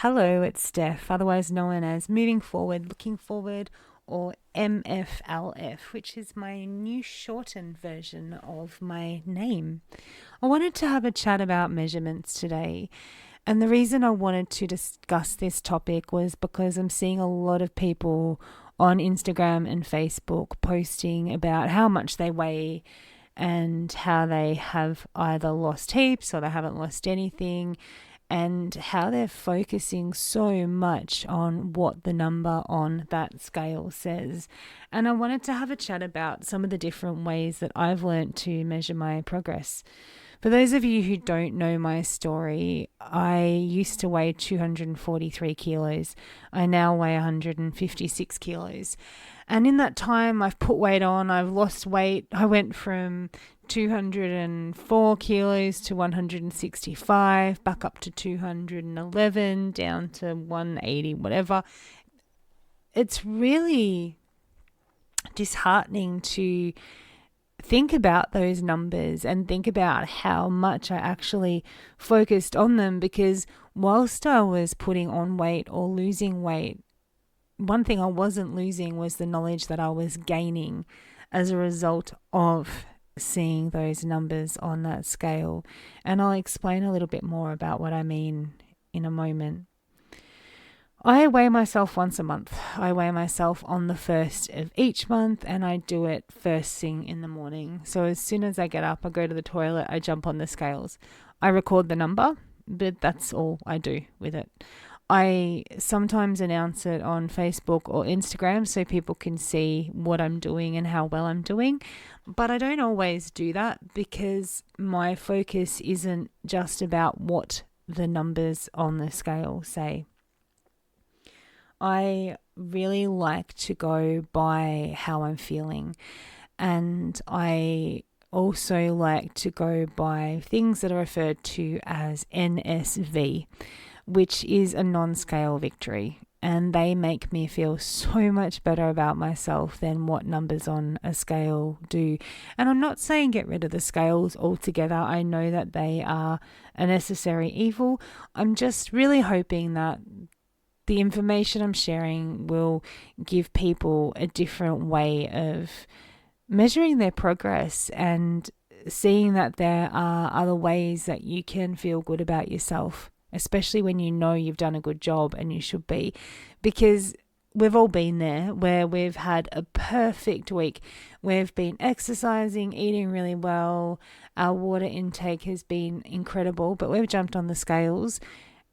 Hello, it's Steph, otherwise known as Moving Forward, Looking Forward, or MFLF, which is my new shortened version of my name. I wanted to have a chat about measurements today. And the reason I wanted to discuss this topic was because I'm seeing a lot of people on Instagram and Facebook posting about how much they weigh and how they have either lost heaps or they haven't lost anything, and how they're focusing so much on what the number on that scale says. And I wanted to have a chat about some of the different ways that I've learnt to measure my progress. For those of you who don't know my story, I used to weigh 243 kilos. I now weigh 156 kilos. And in that time, I've put weight on, I've lost weight. I went from 204 kilos to 165, back up to 211, down to 180, whatever. It's really disheartening to think about those numbers and think about how much I actually focused on them, because whilst I was putting on weight or losing weight, one thing I wasn't losing was the knowledge that I was gaining as a result of seeing those numbers on that scale. And I'll explain a little bit more about what I mean in a moment. I weigh myself once a month. I weigh myself on the first of each month, and I do it first thing in the morning. So as soon as I get up, I go to the toilet, I jump on the scales. I record the number, but that's all I do with it. I sometimes announce it on Facebook or Instagram so people can see what I'm doing and how well I'm doing. But I don't always do that, because my focus isn't just about what the numbers on the scale say. I really like to go by how I'm feeling, and I also like to go by things that are referred to as NSV, which is a non-scale victory, and they make me feel so much better about myself than what numbers on a scale do. And I'm not saying get rid of the scales altogether. I know that they are a necessary evil. I'm just really hoping that the information I'm sharing will give people a different way of measuring their progress and seeing that there are other ways that you can feel good about yourself, especially when you know you've done a good job, and you should be, because we've all been there where we've had a perfect week. We've been exercising, eating really well, our water intake has been incredible, but we've jumped on the scales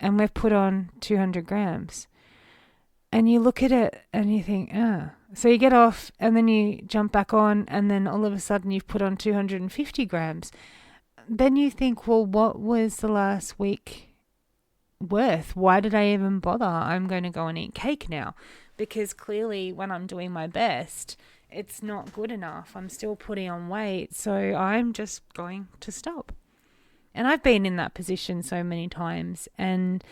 and we've put on 200 grams. And you look at it and you think, So you get off and then you jump back on, and then all of a sudden you've put on 250 grams. Then you think, well, what was the last week worth? Why did I even bother? I'm going to go and eat cake now, because clearly when I'm doing my best, it's not good enough. I'm still putting on weight, so I'm just going to stop. And I've been in that position so many times, and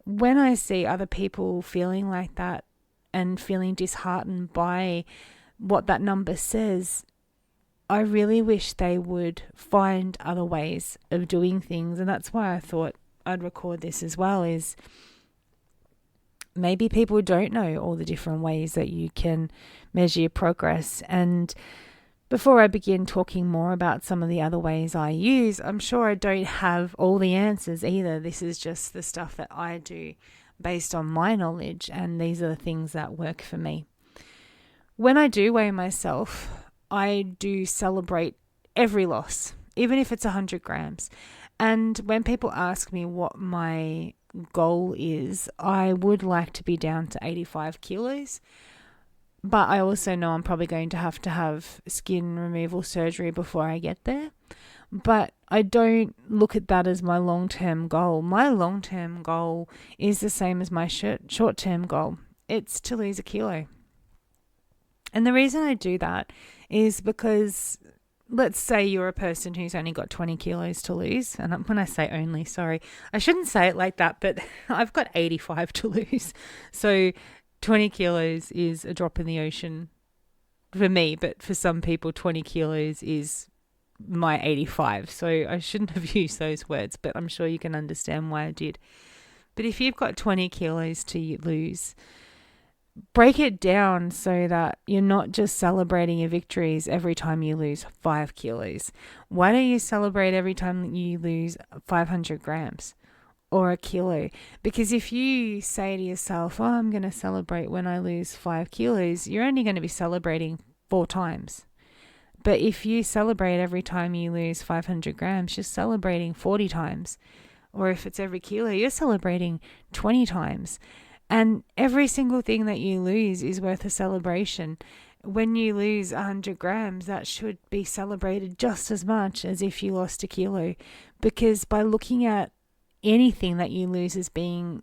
when I see other people feeling like that and feeling disheartened by what that number says, I really wish they would find other ways of doing things. And that's why I thought I'd record this as well, is maybe people don't know all the different ways that you can measure your progress. And before I begin talking more about some of the other ways I use, I'm sure I don't have all the answers either. This is just the stuff that I do based on my knowledge, and these are the things that work for me. When I do weigh myself, I do celebrate every loss, even if it's 100 grams. And when people ask me what my goal is, I would like to be down to 85 kilos. But I also know I'm probably going to have skin removal surgery before I get there. But I don't look at that as my long-term goal. My long-term goal is the same as my short-term goal. It's to lose a kilo. And the reason I do that is because, let's say you're a person who's only got 20 kilos to lose. And when I say only, sorry, I shouldn't say it like that, but I've got 85 to lose. So 20 kilos is a drop in the ocean for me, but for some people 20 kilos is my 85. So I shouldn't have used those words, but I'm sure you can understand why I did. But if you've got 20 kilos to lose, break it down so that you're not just celebrating your victories every time you lose 5 kilos. Why don't you celebrate every time you lose 500 grams or a kilo? Because if you say to yourself, I'm going to celebrate when I lose 5 kilos, you're only going to be celebrating 4 times. But if you celebrate every time you lose 500 grams, you're celebrating 40 times. Or if it's every kilo, you're celebrating 20 times. And every single thing that you lose is worth a celebration. When you lose 100 grams, that should be celebrated just as much as if you lost a kilo. Because by looking at anything that you lose as being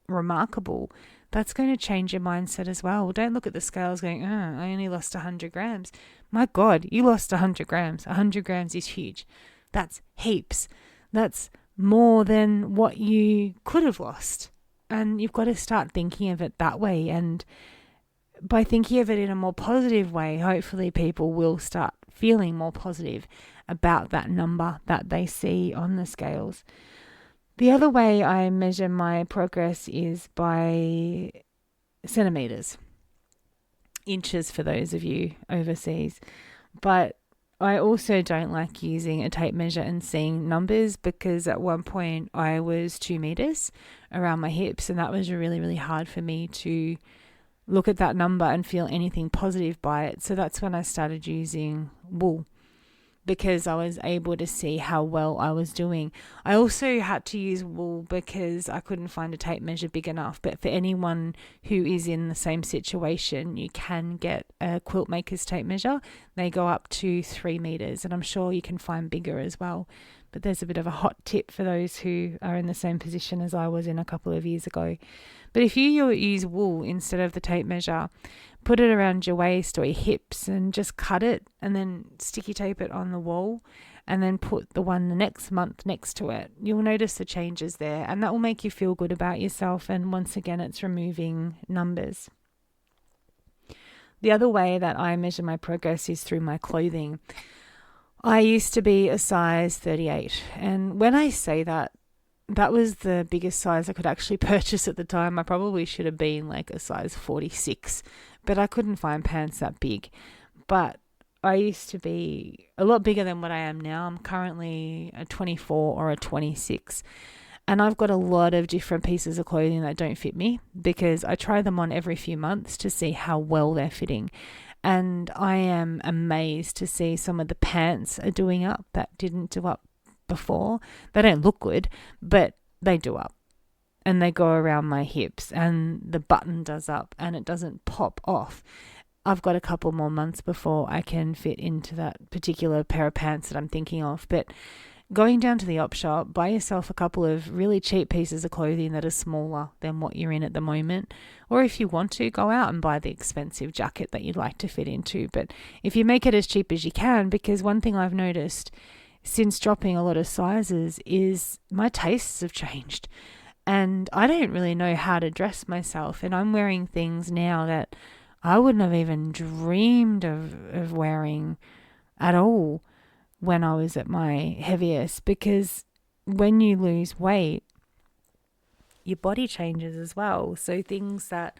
remarkable, that's going to change your mindset as well. Don't look at the scales going, I only lost 100 grams. My God, you lost 100 grams. 100 grams is huge. That's heaps. That's more than what you could have lost. And you've got to start thinking of it that way. And by thinking of it in a more positive way, hopefully people will start feeling more positive about that number that they see on the scales. The other way I measure my progress is by centimeters, inches for those of you overseas. But I also don't like using a tape measure and seeing numbers, because at one point I was 2 meters around my hips, and that was really, really hard for me to look at that number and feel anything positive by it. So that's when I started using wool, because I was able to see how well I was doing. I also had to use wool because I couldn't find a tape measure big enough. But for anyone who is in the same situation, you can get a quilt maker's tape measure. They go up to 3 meters, and I'm sure you can find bigger as well. But there's a bit of a hot tip for those who are in the same position as I was in a couple of years ago. But if you use wool instead of the tape measure, put it around your waist or your hips and just cut it, and then sticky tape it on the wall, and then put the one the next month next to it. You'll notice the changes there, and that will make you feel good about yourself. And once again, it's removing numbers. The other way that I measure my progress is through my clothing. I used to be a size 38, and when I say that, that was the biggest size I could actually purchase at the time. I probably should have been like a size 46, but I couldn't find pants that big. But I used to be a lot bigger than what I am now. I'm currently a 24 or a 26. And I've got a lot of different pieces of clothing that don't fit me, because I try them on every few months to see how well they're fitting. And I am amazed to see some of the pants are doing up that didn't do up before. They don't look good, but they do up. And they go around my hips, and the button does up, and it doesn't pop off. I've got a couple more months before I can fit into that particular pair of pants that I'm thinking of. But going down to the op shop, buy yourself a couple of really cheap pieces of clothing that are smaller than what you're in at the moment. Or if you want to, go out and buy the expensive jacket that you'd like to fit into. But if you make it as cheap as you can, because one thing I've noticed since dropping a lot of sizes is my tastes have changed. And I don't really know how to dress myself. And I'm wearing things now that I wouldn't have even dreamed of wearing at all when I was at my heaviest. Because when you lose weight, your body changes as well. So things that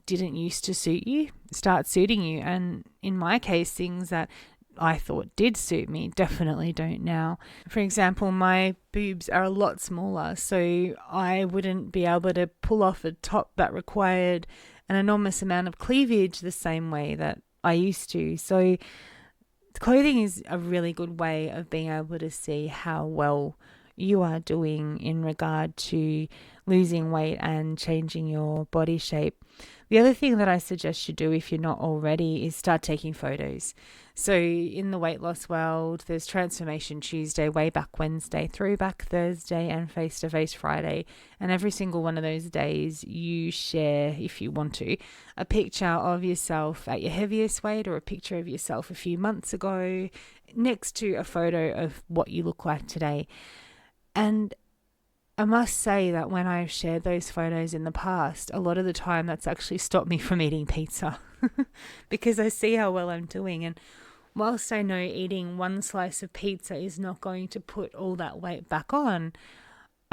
didn't used to suit you start suiting you. And in my case, things that I thought did suit me definitely don't now. For example, my boobs are a lot smaller, so I wouldn't be able to pull off a top that required an enormous amount of cleavage the same way that I used to. So clothing is a really good way of being able to see how well you are doing in regard to losing weight and changing your body shape. The other thing that I suggest you do, if you're not already, is start taking photos. So in the weight loss world, there's Transformation Tuesday, Way Back Wednesday, Throwback Thursday, and Face to Face Friday. And every single one of those days, you share, if you want to, a picture of yourself at your heaviest weight, or a picture of yourself a few months ago, next to a photo of what you look like today. And I must say that when I've shared those photos in the past, a lot of the time that's actually stopped me from eating pizza because I see how well I'm doing. And whilst I know eating one slice of pizza is not going to put all that weight back on,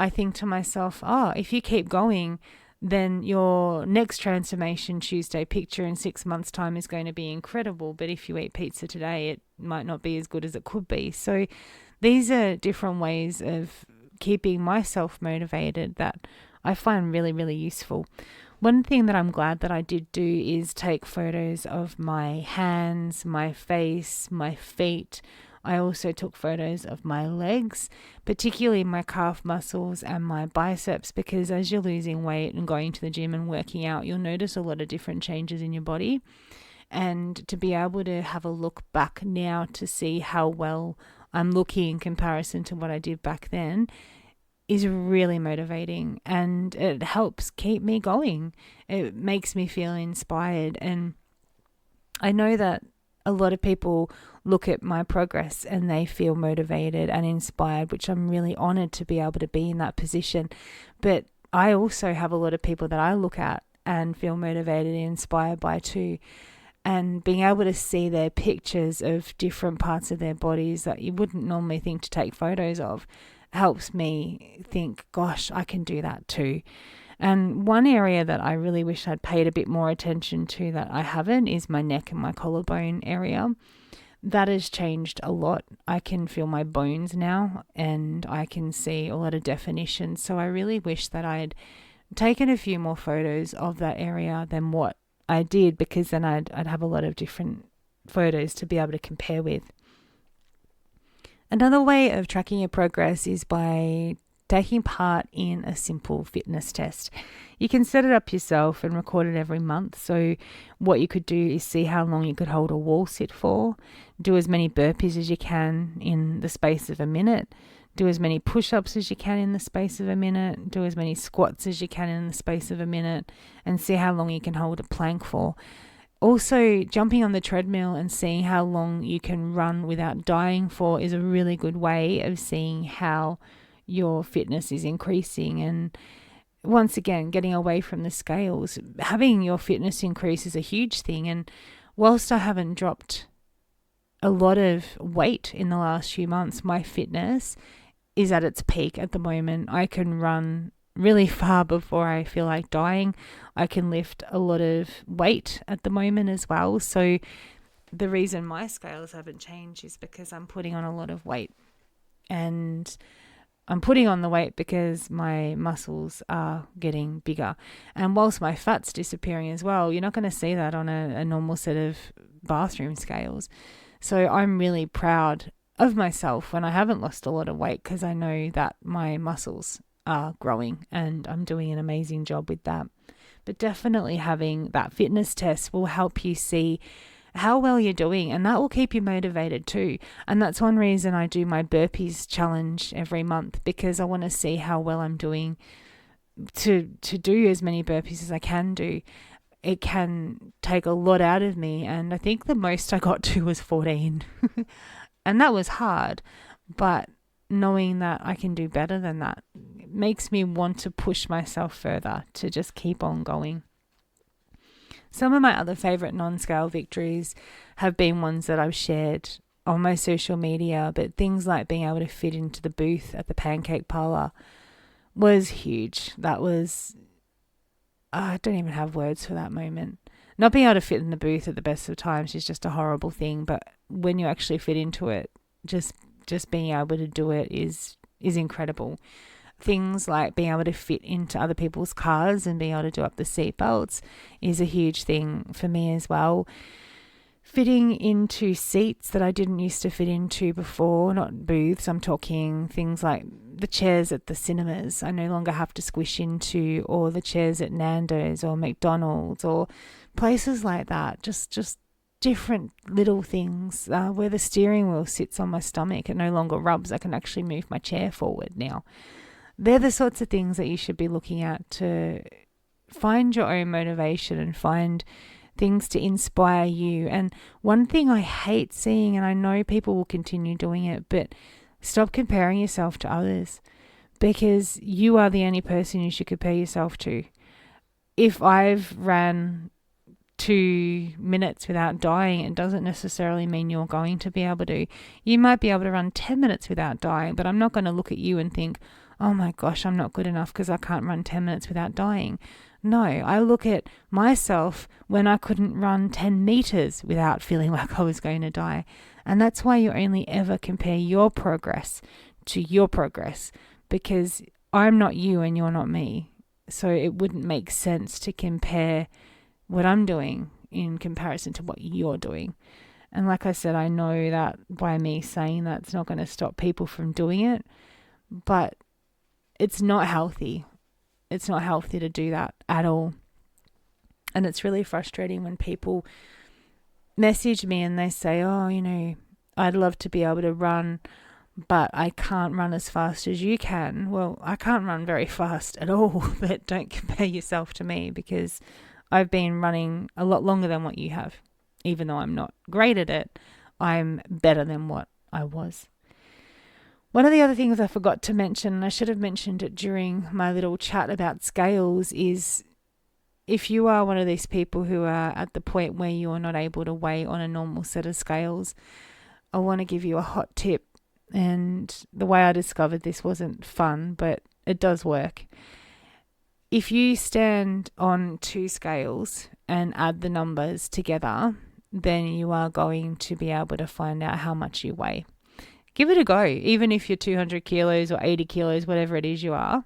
I think to myself, if you keep going, then your next Transformation Tuesday picture in 6 months' time is going to be incredible. But if you eat pizza today, it might not be as good as it could be. So these are different ways of keeping myself motivated that I find really, really useful. One thing that I'm glad that I did do is take photos of my hands, my face, my feet. I also took photos of my legs, particularly my calf muscles and my biceps, because as you're losing weight and going to the gym and working out, you'll notice a lot of different changes in your body. And to be able to have a look back now to see how well I'm looking in comparison to what I did back then is really motivating, and it helps keep me going. It makes me feel inspired, and I know that a lot of people look at my progress and they feel motivated and inspired, which I'm really honored to be able to be in that position. But I also have a lot of people that I look at and feel motivated and inspired by too. And being able to see their pictures of different parts of their bodies that you wouldn't normally think to take photos of helps me think, gosh, I can do that too. And one area that I really wish I'd paid a bit more attention to that I haven't is my neck and my collarbone area. That has changed a lot. I can feel my bones now and I can see a lot of definition. So I really wish that I'd taken a few more photos of that area than what I did, because then I'd have a lot of different photos to be able to compare with. Another way of tracking your progress is by taking part in a simple fitness test. You can set it up yourself and record it every month. So what you could do is see how long you could hold a wall sit for, do as many burpees as you can in the space of a minute, do as many push-ups as you can in the space of a minute, do as many squats as you can in the space of a minute, and see how long you can hold a plank for. Also, jumping on the treadmill and seeing how long you can run without dying for is a really good way of seeing how your fitness is increasing. And once again, getting away from the scales, having your fitness increase is a huge thing. And whilst I haven't dropped a lot of weight in the last few months, my fitness is at its peak at the moment. I can run really far before I feel like dying. I can lift a lot of weight at the moment as well. So the reason my scales haven't changed is because I'm putting on a lot of weight, and I'm putting on the weight because my muscles are getting bigger. And whilst my fat's disappearing as well, you're not going to see that on a normal set of bathroom scales. So I'm really proud of myself when I haven't lost a lot of weight, because I know that my muscles are growing and I'm doing an amazing job with that. But definitely having that fitness test will help you see how well you're doing, and that will keep you motivated too. And that's one reason I do my burpees challenge every month, because I want to see how well I'm doing to do as many burpees as I can do. It can take a lot out of me, and I think the most I got to was 14 and that was hard, but knowing that I can do better than that makes me want to push myself further to just keep on going. Some of my other favorite non-scale victories have been ones that I've shared on my social media, but things like being able to fit into the booth at the Pancake Parlour was huge. That was, I don't even have words for that moment. Not being able to fit in the booth at the best of times is just a horrible thing, but when you actually fit into it, just being able to do it is incredible. Things like being able to fit into other people's cars and being able to do up the seat belts is a huge thing for me as well. Fitting into seats that I didn't used to fit into before, not booths, I'm talking things like the chairs at the cinemas I no longer have to squish into, or the chairs at Nando's or McDonald's or places like that. Just different little things where the steering wheel sits on my stomach. It no longer rubs. I can actually move my chair forward now. They're the sorts of things that you should be looking at to find your own motivation and find things to inspire you. And one thing I hate seeing, and I know people will continue doing it, but stop comparing yourself to others, because you are the only person you should compare yourself to. If I've ran 2 minutes without dying, it doesn't necessarily mean you're going to be able to. You might be able to run 10 minutes without dying, but I'm not going to look at you and think, oh my gosh, I'm not good enough because I can't run 10 minutes without dying. No, I look at myself when I couldn't run 10 meters without feeling like I was going to die. And that's why you only ever compare your progress to your progress, because I'm not you and you're not me. So it wouldn't make sense to compare what I'm doing in comparison to what you're doing. And like I said, I know that by me saying that, it's not going to stop people from doing it, but it's not healthy. It's not healthy to do that at all. And it's really frustrating when people message me and they say, oh, I'd love to be able to run, but I can't run as fast as you can. Well, I can't run very fast at all, but don't compare yourself to me, because I've been running a lot longer than what you have. Even though I'm not great at it, I'm better than what I was. One of the other things I forgot to mention, and I should have mentioned it during my little chat about scales, is if you are one of these people who are at the point where you're not able to weigh on a normal set of scales, I want to give you a hot tip. And the way I discovered this wasn't fun, but it does work. If you stand on 2 scales and add the numbers together, then you are going to be able to find out how much you weigh. Give it a go. Even if you're 200 kilos or 80 kilos, whatever it is you are,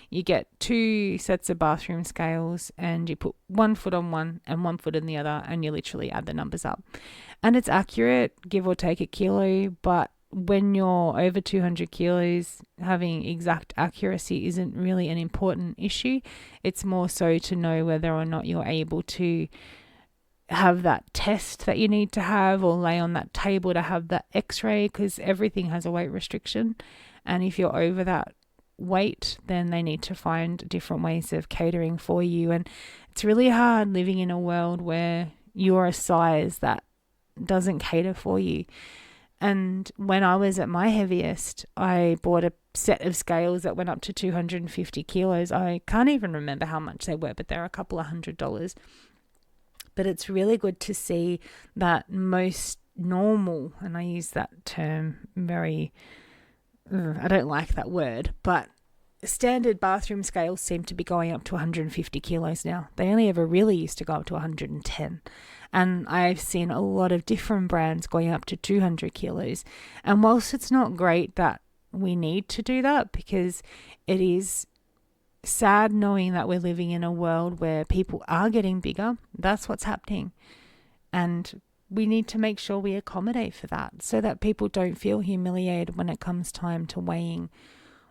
you get 2 sets of bathroom scales and you put 1 foot on one and 1 foot in the other, and you literally add the numbers up. And it's accurate, give or take a kilo, but when you're over 200 kilos, having exact accuracy isn't really an important issue. It's more so to know whether or not you're able to have that test that you need to have, or lay on that table to have that x-ray, because everything has a weight restriction. And if you're over that weight, then they need to find different ways of catering for you. And it's really hard living in a world where you're a size that doesn't cater for you. And when I was at my heaviest, I bought a set of scales that went up to 250 kilos. I can't even remember how much they were, but they're a couple of $100. But it's really good to see that most normal, and I use that term very, I don't like that word, but standard bathroom scales seem to be going up to 150 kilos now. They only ever really used to go up to 110. And I've seen a lot of different brands going up to 200 kilos. And whilst it's not great that we need to do that, because it is sad knowing that we're living in a world where people are getting bigger, that's what's happening. And we need to make sure we accommodate for that, so that people don't feel humiliated when it comes time to weighing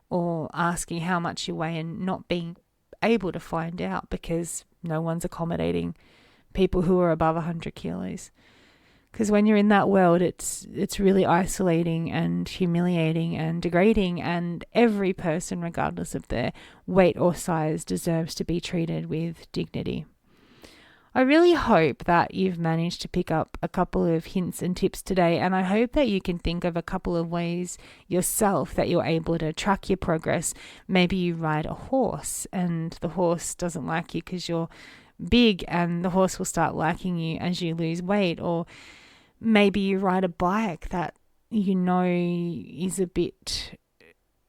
or asking how much you weigh and not being able to find out because no one's accommodating people who are above 100 kilos. Because when you're in that world, it's really isolating and humiliating and degrading, and every person, regardless of their weight or size, deserves to be treated with dignity. I really hope that you've managed to pick up a couple of hints and tips today, and I hope that you can think of a couple of ways yourself that you're able to track your progress. Maybe you ride a horse and the horse doesn't like you because you're big, and the horse will start liking you as you lose weight. Or maybe you ride a bike that is a bit,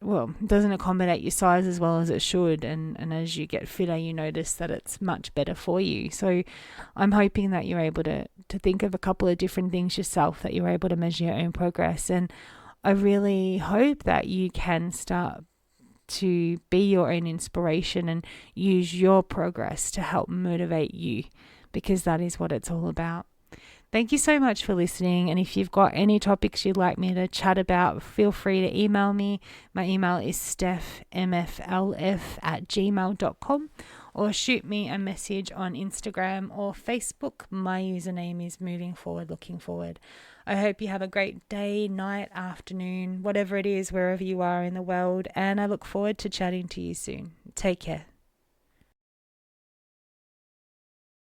doesn't accommodate your size as well as it should, and as you get fitter you notice that it's much better for you. So I'm hoping that you're able to think of a couple of different things yourself, that you're able to measure your own progress. And I really hope that you can start to be your own inspiration and use your progress to help motivate you, because that is what it's all about. Thank you so much for listening. And if you've got any topics you'd like me to chat about, feel free to email me. My email is stephmflf@gmail.com, or shoot me a message on Instagram or Facebook. My username is Moving Forward, Looking Forward. I hope you have a great day, night, afternoon, whatever it is, wherever you are in the world. And I look forward to chatting to you soon. Take care.